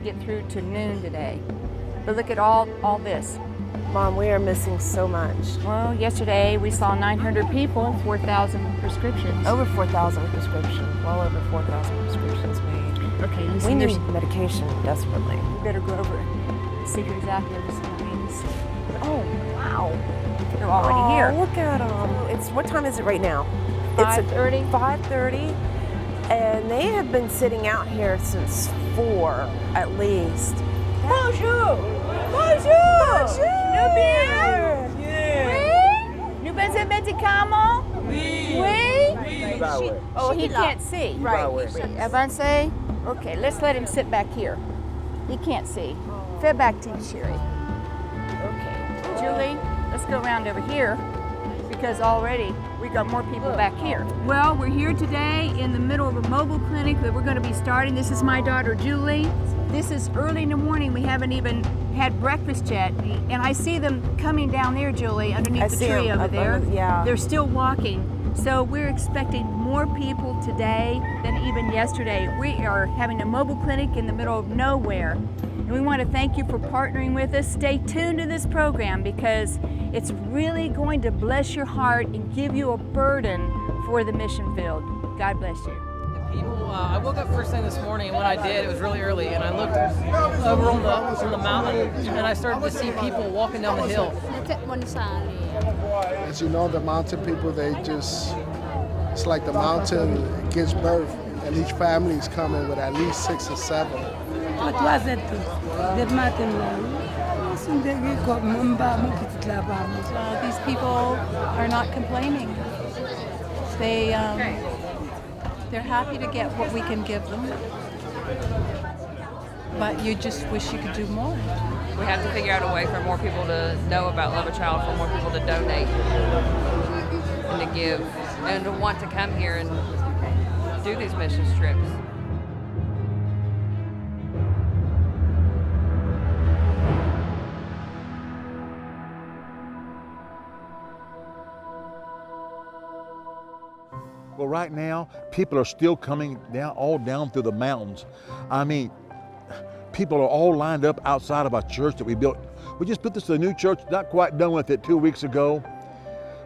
get through to noon today. But look at all this. Mom, we are missing so much. Well, yesterday we saw 900 people, 4,000 prescriptions. Over 4,000 prescriptions. Well over 4,000 prescriptions made. Okay, listen, We there's- need medication desperately. we better go over and see exactly what this means. Oh, wow. They're already here. Look at them. What time is it right now? 5:30. It's 5:30, and they have been sitting out here since 4 at least. Bonjour! Bonjour! Bonjour! Nous bien? Oui? Nous besoin de médicaments? Oui. Oui? Oh, he can't see. Right. Avance? Okay, let's let him sit back here. He can't see. Fed back to you, Sherry. Okay. Julie, let's go around over here because already we got more people back here. Well, we're here today in the middle of a mobile clinic that we're going to be starting. This is my daughter, Julie. This is early in the morning. We haven't even had breakfast yet. And I see them coming down there, Julie, underneath the tree over there. Yeah. They're still walking. So we're expecting more people today than even yesterday. We are having a mobile clinic in the middle of nowhere. And we want to thank you for partnering with us. Stay tuned to this program because it's really going to bless your heart and give you a burden for the mission field. God bless you. People, I woke up first thing this morning, and when I did, it was really early, and I looked over on the mountain, and I started to see people walking down the hill. As you know, the mountain people, it's like the mountain gives birth, and each family is coming with at least 6 or 7. These people are not complaining. They're happy to get what we can give them, but you just wish you could do more. We have to figure out a way for more people to know about Love a Child, for more people to donate and to give and to want to come here and do these mission trips. Well, right now, people are still coming down, all down through the mountains. I mean, people are all lined up outside of our church that we built. We just built this a new church, not quite done with it 2 weeks ago,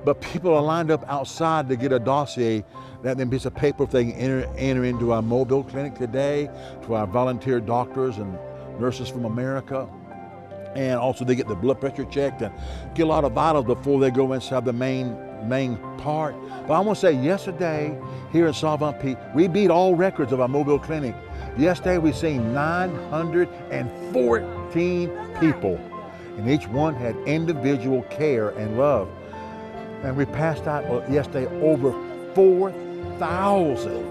but people are lined up outside to get a dossier, that then piece of paper if they can enter into our mobile clinic today, to our volunteer doctors and nurses from America. And also they get the blood pressure checked and get a lot of vitals before they go inside the main part. But I want to say yesterday here in Savant Peak, we beat all records of our mobile clinic. Yesterday we seen 914 people, and each one had individual care and love. And we passed out yesterday over 4,000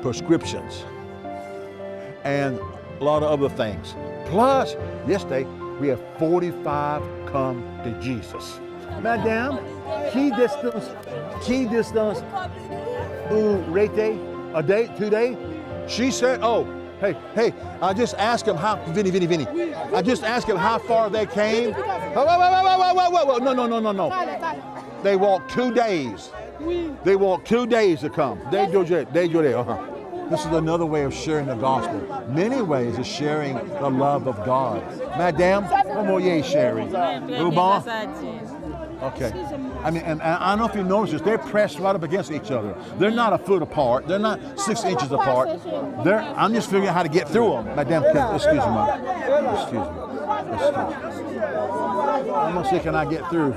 prescriptions and a lot of other things. Plus, yesterday we have 45 come to Jesus. Madame, qui distance ou rete a day, 2 days? She said, oh, hey, I just asked him how, Vinny. I just asked him how far they came. Whoa, no. They walked 2 days. They walked 2 days to come. This is another way of sharing the gospel. Many ways of sharing the love of God. Madame, comment you sharing? Ruban? Okay. I mean, and I don't know if you notice this, they're pressed right up against each other. They're not a foot apart. They're not 6 inches apart. I'm just figuring out how to get through them. Madame, excuse me. I'm gonna see, can I get through?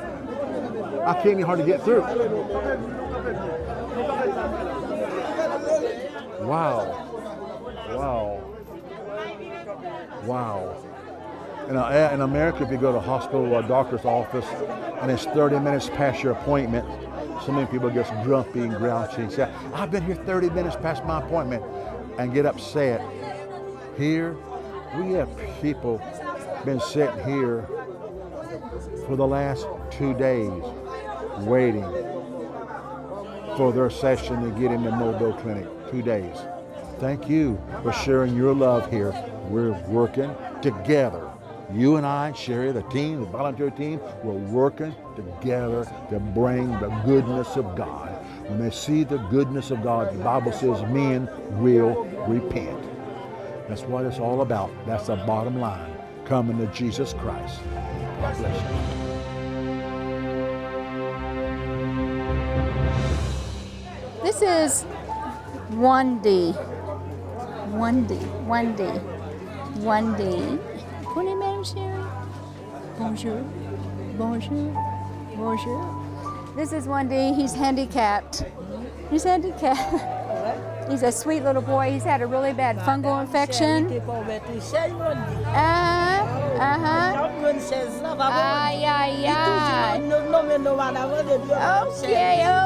I can't be hard to get through. Wow. In America, if you go to a hospital or a doctor's office and it's 30 minutes past your appointment, so many people get grumpy and grouchy and say, I've been here 30 minutes past my appointment, and get upset. Here, we have people been sitting here for the last 2 days waiting for their session to get into mobile clinic. 2 days. Thank you for sharing your love here. We're working together. You and I, Sherry, the team, the volunteer team, we're working together to bring the goodness of God. When they see the goodness of God, the Bible says men will repent. That's what it's all about. That's the bottom line. Coming to Jesus Christ. God bless you. This is 1D. 1D. 1D. 1D. Connais Madame Sherry? Bonjour. Bonjour. Bonjour. This is 1D. He's handicapped. He's handicapped. He's a sweet little boy. He's had a really bad fungal infection. Ay, ay, ay.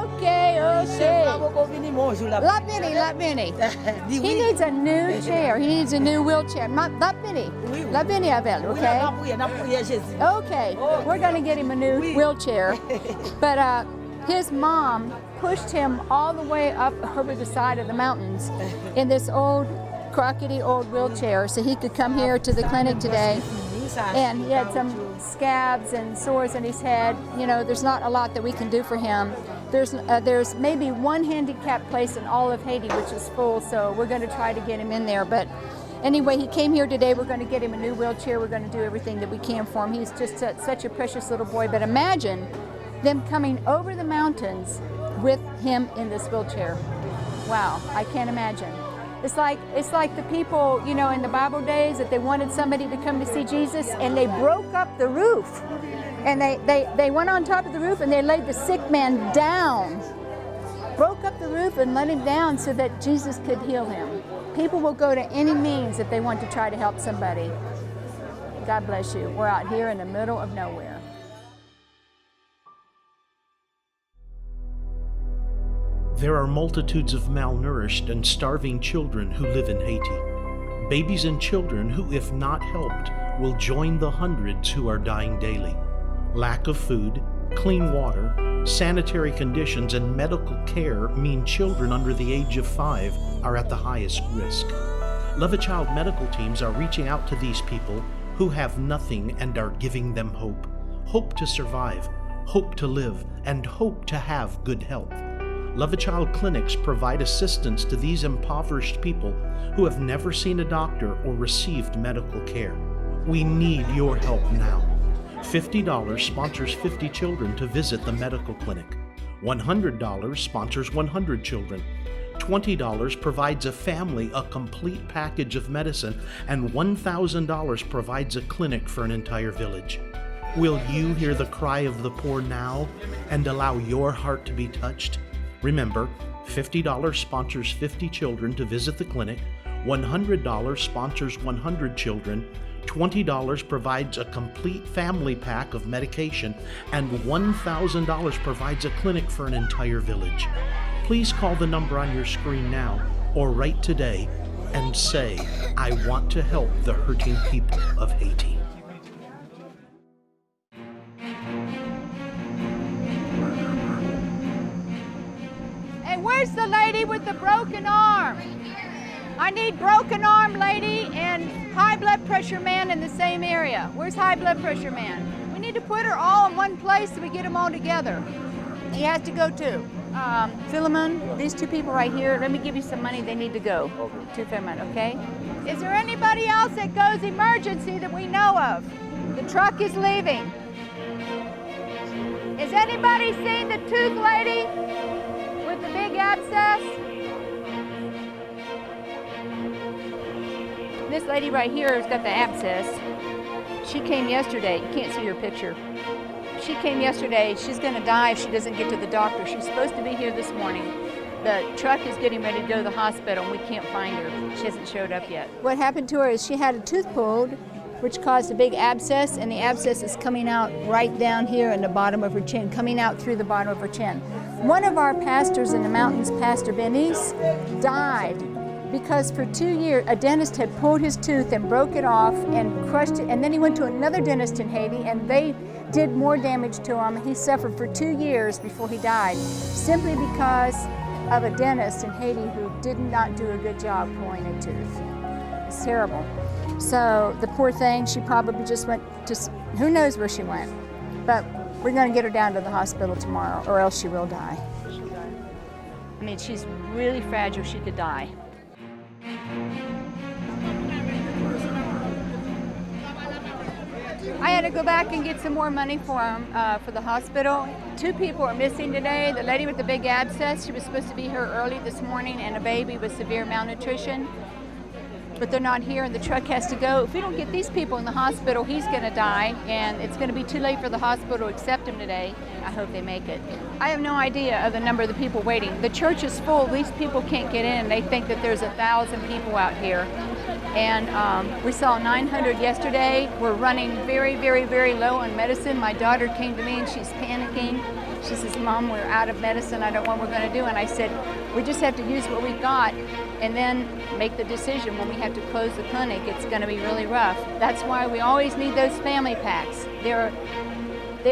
Okay. La Benny. He needs a new chair. He needs a new wheelchair. La Benny Abel, okay? Okay, we're going to get him a new wheelchair. But his mom pushed him all the way up over the side of the mountains in this old, crockety old wheelchair so he could come here to the clinic today. And he had some scabs and sores in his head. You know, there's not a lot that we can do for him. There's maybe one handicapped place in all of Haiti which is full, so we're going to try to get him in there. But anyway, he came here today. We're going to get him a new wheelchair. We're going to do everything that we can for him. He's just such a precious little boy. But imagine them coming over the mountains with him in this wheelchair. Wow, I can't imagine. It's like the people, you know, in the Bible days that they wanted somebody to come to see Jesus, and they broke up the roof. And they went on top of the roof and they laid the sick man down. Broke up the roof and let him down so that Jesus could heal him. People will go to any means if they want to try to help somebody. God bless you. We're out here in the middle of nowhere. There are multitudes of malnourished and starving children who live in Haiti. Babies and children who, if not helped, will join the hundreds who are dying daily. Lack of food, clean water, sanitary conditions, and medical care mean children under the age of 5 are at the highest risk. Love a Child medical teams are reaching out to these people who have nothing and are giving them hope. Hope to survive, hope to live, and hope to have good health. Love a Child clinics provide assistance to these impoverished people who have never seen a doctor or received medical care. We need your help now. $50 sponsors 50 children to visit the medical clinic. $100 sponsors 100 children. $20 provides a family a complete package of medicine, and $1,000 provides a clinic for an entire village. Will you hear the cry of the poor now and allow your heart to be touched? Remember, $50 sponsors 50 children to visit the clinic, $100 sponsors 100 children, $20 provides a complete family pack of medication, and $1,000 provides a clinic for an entire village. Please call the number on your screen now or write today and say, I want to help the hurting people of Haiti. Where's the lady with the broken arm? I need broken arm lady and high blood pressure man in the same area. Where's high blood pressure man? We need to put her all in one place so we get them all together. He has to go too. Philemon, these two people right here, let me give you some money. They need to go to Philemon, okay? Is there anybody else that goes emergency that we know of? The truck is leaving. Has anybody seen the tooth lady with the big abscess? This lady right here has got the abscess. She came yesterday. You can't see her picture. She came yesterday. She's going to die if she doesn't get to the doctor. She's supposed to be here this morning. The truck is getting ready to go to the hospital, and we can't find her. She hasn't showed up yet. What happened to her is she had a tooth pulled, which caused a big abscess, and the abscess is coming out right down here in the bottom of her chin, coming out through the bottom of her chin. One of our pastors in the mountains, Pastor Benny's, died because for 2 years, a dentist had pulled his tooth and broke it off and crushed it, and then he went to another dentist in Haiti, and they did more damage to him. He suffered for 2 years before he died, simply because of a dentist in Haiti who did not do a good job pulling a tooth. It's terrible. So the poor thing, she probably just went to, who knows where she went. But we're gonna get her down to the hospital tomorrow, or else she will die. I mean, she's really fragile, she could die. I had to go back and get some more money for him for the hospital. 2 people are missing today. The lady with the big abscess, she was supposed to be here early this morning, and a baby with severe malnutrition. But they're not here and the truck has to go. If we don't get these people in the hospital, he's gonna die, and it's gonna be too late for the hospital to accept him today. I hope they make it. I have no idea of the number of the people waiting. The church is full, these people can't get in. They think that there's 1,000 people out here. And we saw 900 yesterday. We're running very, very, very low on medicine. My daughter came to me and she's panicking. She says, Mom, we're out of medicine. I don't know what we're gonna do. And I said, we just have to use what we've got and then make the decision when we have to close the clinic. It's gonna be really rough. That's why we always need those family packs. They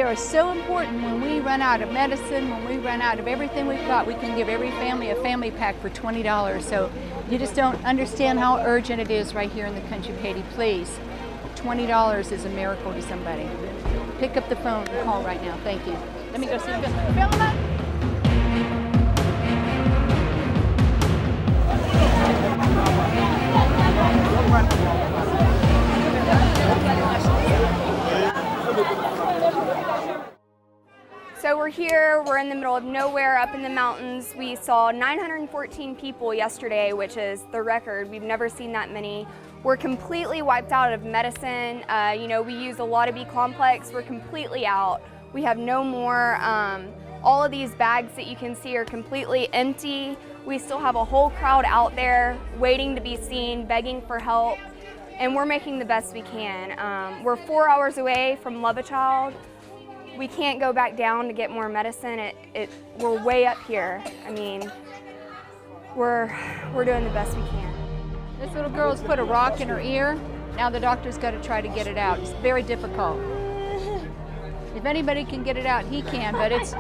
are so important. When we run out of medicine, when we run out of everything we've got, we can give every family a family pack for $20. So you just don't understand how urgent it is right here in the country of Haiti. Please, $20 is a miracle to somebody. Pick up the phone and call right now. Thank you. Let me go see Vilma. So we're here, we're in the middle of nowhere up in the mountains. We saw 914 people yesterday, which is the record. We've never seen that many. We're completely wiped out of medicine. We use a lot of B complex. We're completely out. We have no more. All of these bags that you can see are completely empty. We still have a whole crowd out there waiting to be seen, begging for help, and we're making the best we can. We're 4 hours away from Love a Child. We can't go back down to get more medicine. We're way up here. I mean, we're doing the best we can. This little girl's put a rock in her ear. Now the doctor's got to try to get it out. It's very difficult. If anybody can get it out, he can, but it's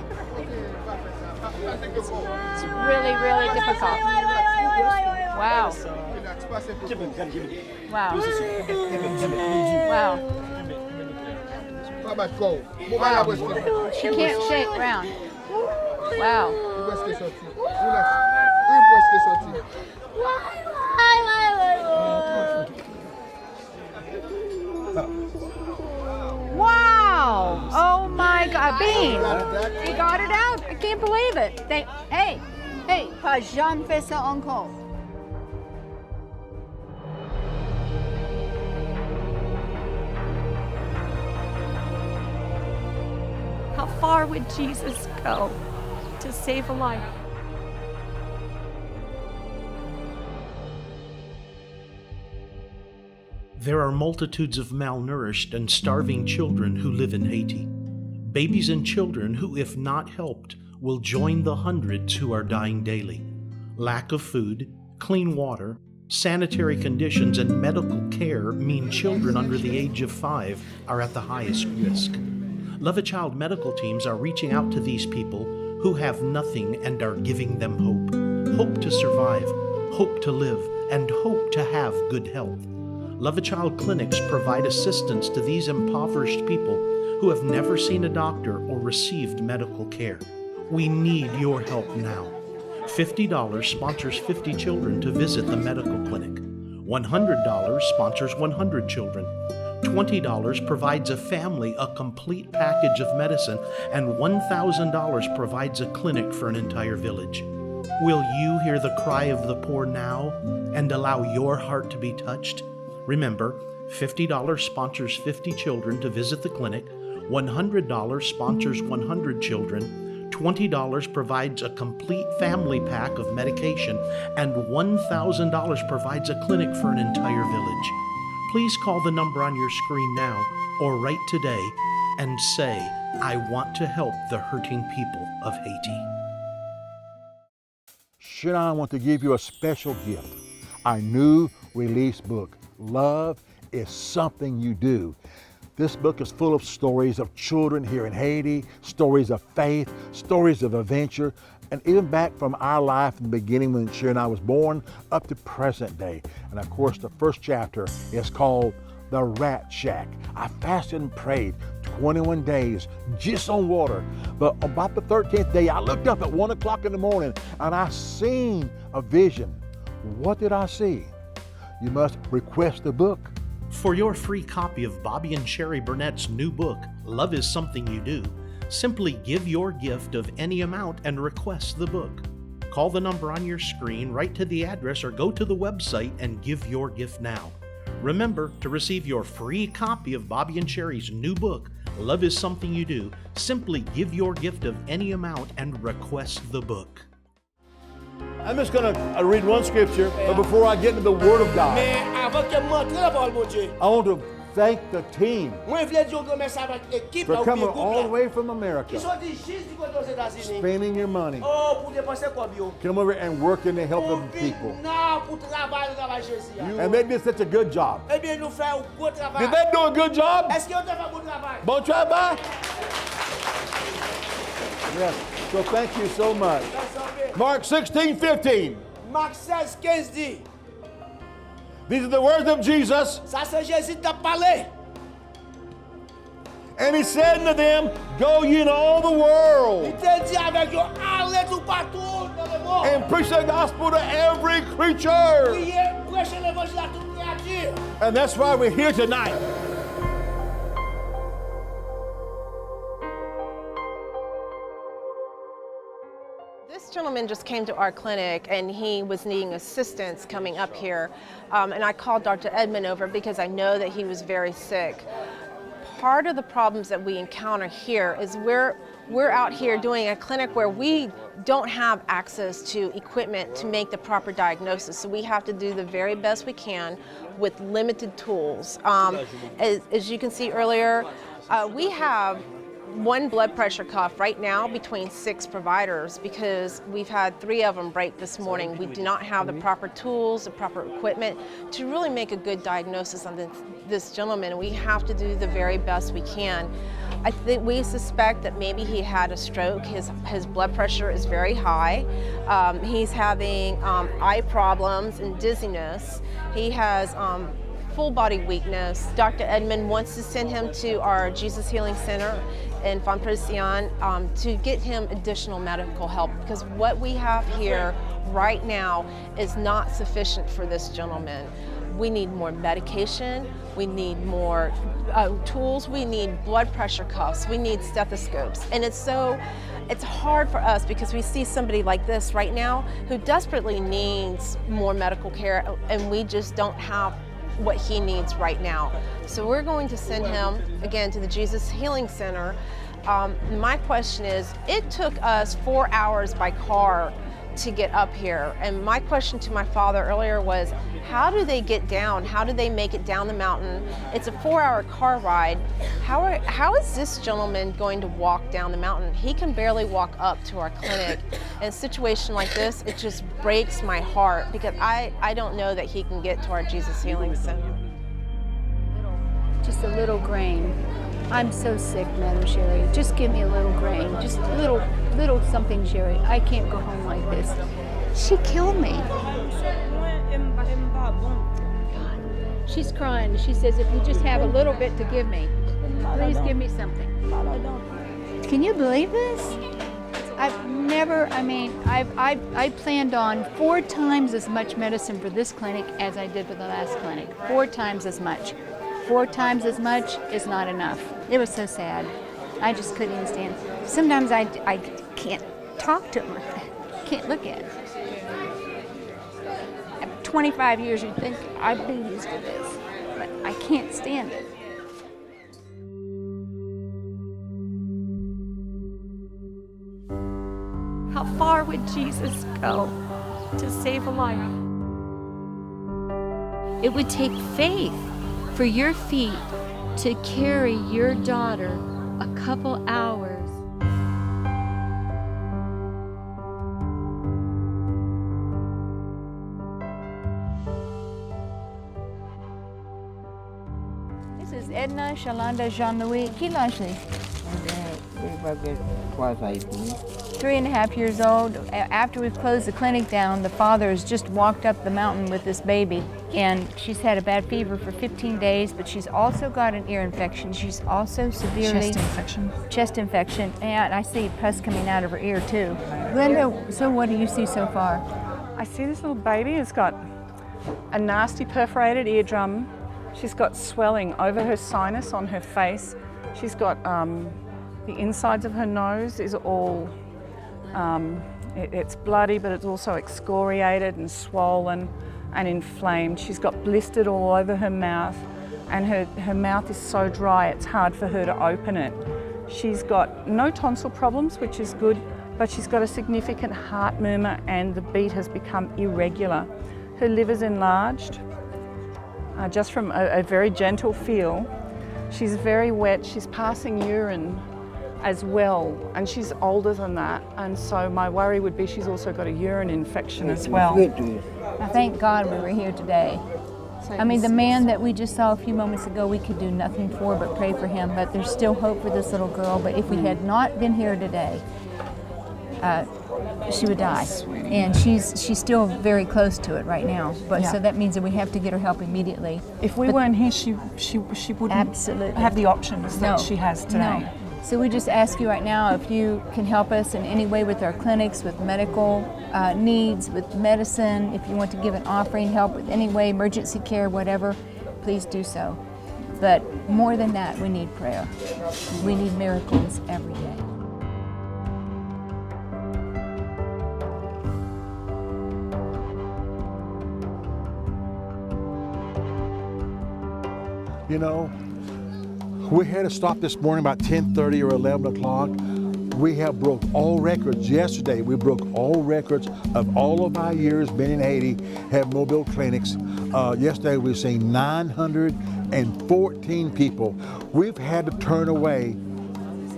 really, really difficult. Wow. Wow. Wow. Wow. She can't shake round. Wow. Wow! Oh my God, Bean! He got it out. I can't believe it. Hey, pas jamais fait ça encore. How far would Jesus go to save a life? There are multitudes of malnourished and starving children who live in Haiti. Babies and children who, if not helped, will join the hundreds who are dying daily. Lack of food, clean water, sanitary conditions, and medical care mean children under the age of 5 are at the highest risk. Love a Child medical teams are reaching out to these people who have nothing and are giving them hope. Hope to survive, hope to live, and hope to have good health. Love a Child clinics provide assistance to these impoverished people who have never seen a doctor or received medical care. We need your help now. $50 sponsors 50 children to visit the medical clinic. $100 sponsors 100 children. $20 provides a family a complete package of medicine, and $1,000 provides a clinic for an entire village. Will you hear the cry of the poor now and allow your heart to be touched? Remember, $50 sponsors 50 children to visit the clinic, $100 sponsors 100 children, $20 provides a complete family pack of medication, and $1,000 provides a clinic for an entire village. Please call the number on your screen now or write today and say, I want to help the hurting people of Haiti. Sharon and I want to give you a special gift, our new release book, Love is Something You Do. This book is full of stories of children here in Haiti, stories of faith, stories of adventure, and even back from our life in the beginning when Sharon and I was born up to present day. And of course, the first chapter is called The Rat Shack. I fasted and prayed 21 days just on water. But about the 13th day, I looked up at 1 o'clock in the morning and I seen a vision. What did I see? You must request the book. For your free copy of Bobby and Sherry Burnett's new book, Love is Something You Do, simply give your gift of any amount and request the book. Call the number on your screen, write to the address, or go to the website and give your gift now. Remember, to receive your free copy of Bobby and Sherry's new book, Love is Something You Do, simply give your gift of any amount and request the book. I'm just going to read one scripture, but before I get into the Word of God, I want to thank the team for coming all the way from America, spending your money, come over and working to help the people. And they did such a good job. Did they do a good job? Bon travail? Yes. So thank you so much. Mark 16:15. Marc 16:15 dit. These are the words of Jesus. Ça c'est Jésus qui a parlé. And he said to them, go ye in all the world Il te dit avec eux, allez tout partout dans le monde. and preach the gospel to every creature. Priez, prêchez l'évangile à toute créature. And that's why we're here tonight. This gentleman just came to our clinic and he was needing assistance coming up here. And I called Dr. Edmond over because I know that he was very sick. Part of the problems that we encounter here is we're out here doing a clinic where we don't have access to equipment to make the proper diagnosis. So we have to do the very best we can with limited tools. As you can see earlier, we have one blood pressure cuff right now between 6 providers because we've had 3 of them break this morning. We do not have the proper tools, the proper equipment to really make a good diagnosis on this gentleman. We have to do the very best we can. I think we suspect that maybe he had a stroke. His blood pressure is very high. He's having eye problems and dizziness. He has full body weakness. Dr. Edmond wants to send him to our Jesus Healing Center in Fonpresian to get him additional medical help because what we have here right now is not sufficient for this gentleman. We need more medication, we need more tools, we need blood pressure cuffs, we need stethoscopes. And it's hard for us because we see somebody like this right now who desperately needs more medical care and we just don't have what he needs right now. So we're going to send him again to the Jesus Healing Center. My question is, it took us 4 hours by car to get up here. And my question to my father earlier was, how do they get down? How do they make it down the mountain? It's a 4-hour car ride. How is this gentleman going to walk down the mountain? He can barely walk up to our clinic. In a situation like this, it just breaks my heart because I don't know that he can get to our Jesus Healing Center. Just a little grain. I'm so sick, Madam Sherry. Just give me a little grain. Just a little something, Sherry. I can't go home like this. She killed me. She's crying. She says, if you just have a little bit to give me, please give me something. Can you believe this? I planned on 4 times as much medicine for this clinic as I did for the last clinic. 4 times as much. 4 times as much is not enough. It was so sad. I just couldn't even stand it. Sometimes I can't talk to him. Can't look at him. After 25 years, you'd think I'd be used to this, but I can't stand it. How far would Jesus go to save a life? It would take faith for your feet to carry your daughter a couple hours. This is Edna Shalanda Jean-Louis. Qui l'âge? 3.5 years old. After we've closed the clinic down, the father has just walked up the mountain with this baby, and she's had a bad fever for 15 days, but she's also got an ear infection. She's also severely... Chest infection, and I see pus coming out of her ear too. Glenda, so what do you see so far? I see this little baby has got a nasty perforated eardrum. She's got swelling over her sinus on her face. She's got the insides of her nose is all, it's bloody, but it's also excoriated and swollen and inflamed. She's got blistered all over her mouth, and her mouth is so dry it's hard for her to open it. She's got no tonsil problems, which is good, but she's got a significant heart murmur and the beat has become irregular. Her liver's enlarged, just from a very gentle feel. She's very wet, she's passing urine as well, and she's older than that, and so my worry would be she's also got a urine infection as well. I thank God we were here today. I mean, the man that we just saw a few moments ago, we could do nothing for but pray for him, but there's still hope for this little girl. But if we had not been here today, she would die. And she's still very close to it right now. But so that means that we have to get her help immediately. If we weren't here, she wouldn't absolutely have the options that she has today. No. So we just ask you right now if you can help us in any way with our clinics, with medical needs, with medicine. If you want to give an offering, help with any way, emergency care, whatever, please do so. But more than that, we need prayer. We need miracles every day. You know, we had to stop this morning about 10:30 or 11 o'clock. We have broke all records. Yesterday, we broke all records of all of our years being in Haiti, have mobile clinics. Yesterday, we've seen 914 people. We've had to turn away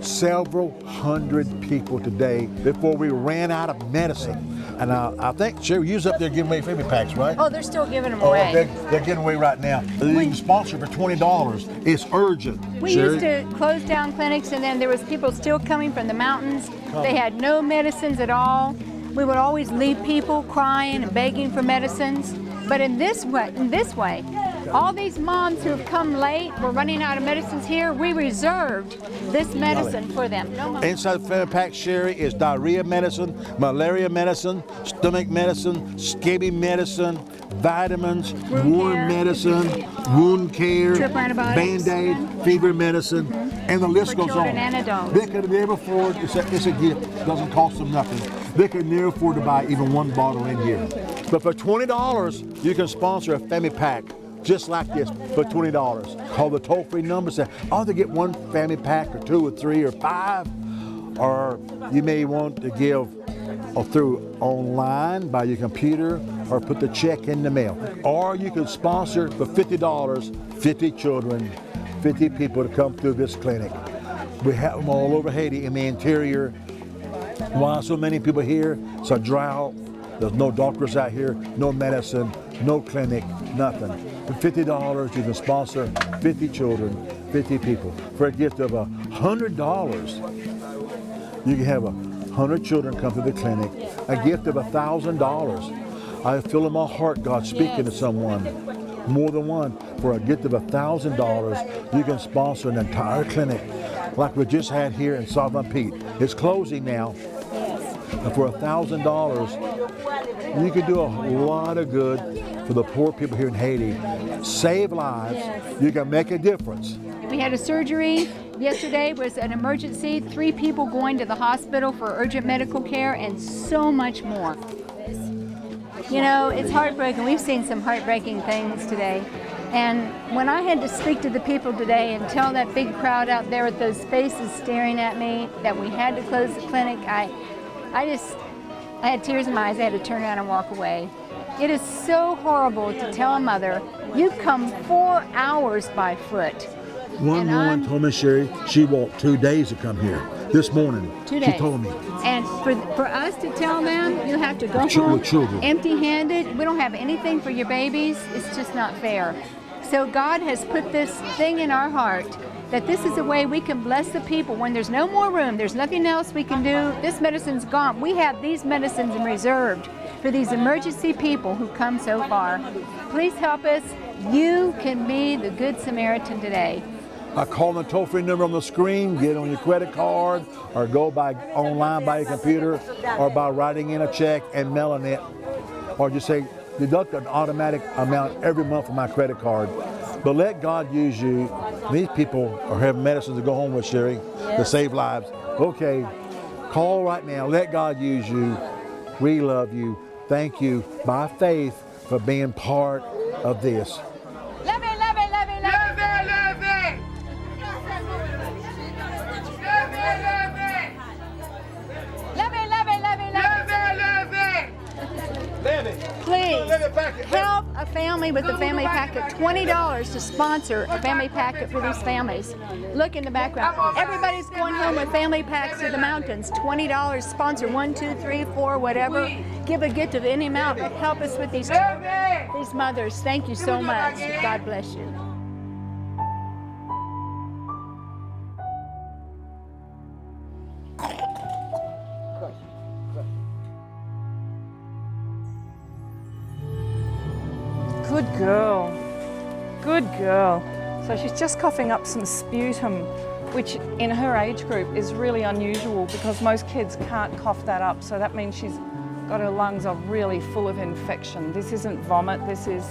several hundred people today before we ran out of medicine. And I think, Sherry, you's up there giving away family packs, right? Oh, they're still giving them away. They're giving away right now. You can sponsor for $20. It's urgent. We used to close down clinics, and then there was people still coming from the mountains. They had no medicines at all. We would always leave people crying and begging for medicines. But in this way, all these moms who have come late, were running out of medicines here, we reserved this medicine for them. Inside the family pack, Sherry, is diarrhea medicine, malaria medicine, stomach medicine, scabies medicine, vitamins, wound medicine, wound care, Band-Aid, fever medicine, and the list goes on. They could never afford, it's a gift, it doesn't cost them nothing. They could never afford to buy even one bottle in here. But for $20, you can sponsor a family pack just like this for $20. Call the toll-free number, say, oh, they get one family pack or 2 or 3 or 5, or you may want to give through online by your computer or put the check in the mail. Or you can sponsor for $50, 50 children, 50 people to come through this clinic. We have them all over Haiti in the interior. Why so many people here? It's a drought. There's no doctors out here, no medicine, no clinic, nothing. For $50, you can sponsor 50 children, 50 people. For a gift of $100, you can have 100 children come to the clinic. A gift of $1,000. I feel in my heart God speaking to someone, more than one. For a gift of $1,000, you can sponsor an entire clinic, like we just had here in Southern Pete. It's closing now. And for $1,000, you can do a lot of good for the poor people here in Haiti. Save lives. You can make a difference. We had a surgery. Yesterday was an emergency. 3 people going to the hospital for urgent medical care, and so much more. You know, it's heartbreaking. We've seen some heartbreaking things today. And when I had to speak to the people today and tell that big crowd out there with those faces staring at me that we had to close the clinic, I had tears in my eyes. I had to turn around and walk away. It is so horrible to tell a mother, you've come 4 hours by foot. One woman told me, Sherry, she walked 2 days to come here. This morning, 2 days. She told me. And for us to tell them, you have to go home empty-handed. We don't have anything for your babies. It's just not fair. So God has put this thing in our heart that this is a way we can bless the people. When there's no more room, there's nothing else we can do, this medicine's gone. We have these medicines reserved for these emergency people who come so far. Please help us. You can be the Good Samaritan today. Call the toll-free number on the screen, get it on your credit card, or go by online by your computer, or by writing in a check and mailing it, or just say, deduct an automatic amount every month from my credit card. But let God use you. These people are having medicine to go home with, Sherry, to save lives. Okay, call right now. Let God use you. We love you. Thank you by faith for being part of this. Leve, leve, leve, leve. Leve, leve. Leve, leve, leve, leve. Please help a family with the family packet. $20 to sponsor a family packet for these families. Look in the background. Everybody's going home with family packs to the mountains. $20 sponsor 1, 2, 3, 4, whatever. Give a gift of any amount, but help us with these children, these mothers. Thank you so much. God bless you. Good girl. Good girl. So she's just coughing up some sputum, which in her age group is really unusual because most kids can't cough that up. So that means she's got her lungs are really full of infection. This isn't vomit, this is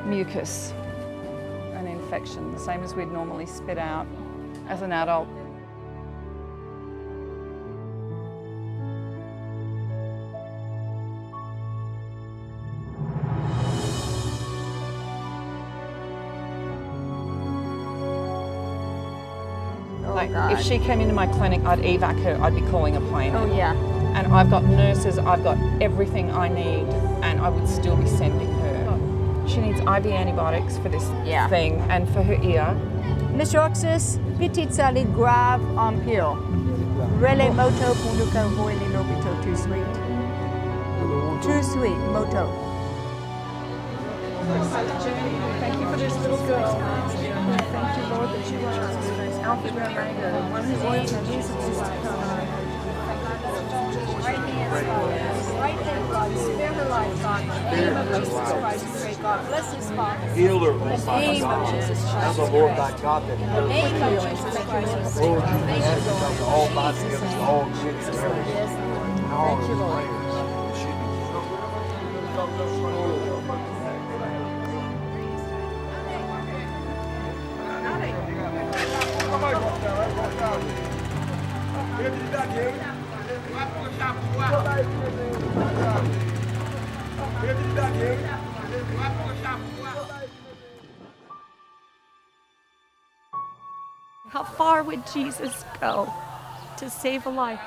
mucus, an infection, the same as we'd normally spit out as an adult. Like, if she came into my clinic, I'd evac her, I'd be calling a plane. Oh yeah. And I've got nurses, I've got everything I need, and I would still be sending her. She needs IV antibiotics for this thing and for her ear. Mr. Oxus, petite salade grave en pile. Relais moto pour nous convoyer les l'hôpital tout suite. Tout suite, moto. Thank you for this little girl. Thank you, Lord, that you are Alpha and Omega, one who is and is and is to come. Right hand, God, spare her life, God. In the name of Jesus Christ, we pray, God. Bless this Father. Heal her, In the name of Jesus Christ. I'm the Lord thy God that In the name of Jesus Christ. Thank you, Lord. all body of all cities and everything. Thank you, Lord. How far would Jesus go to save a life?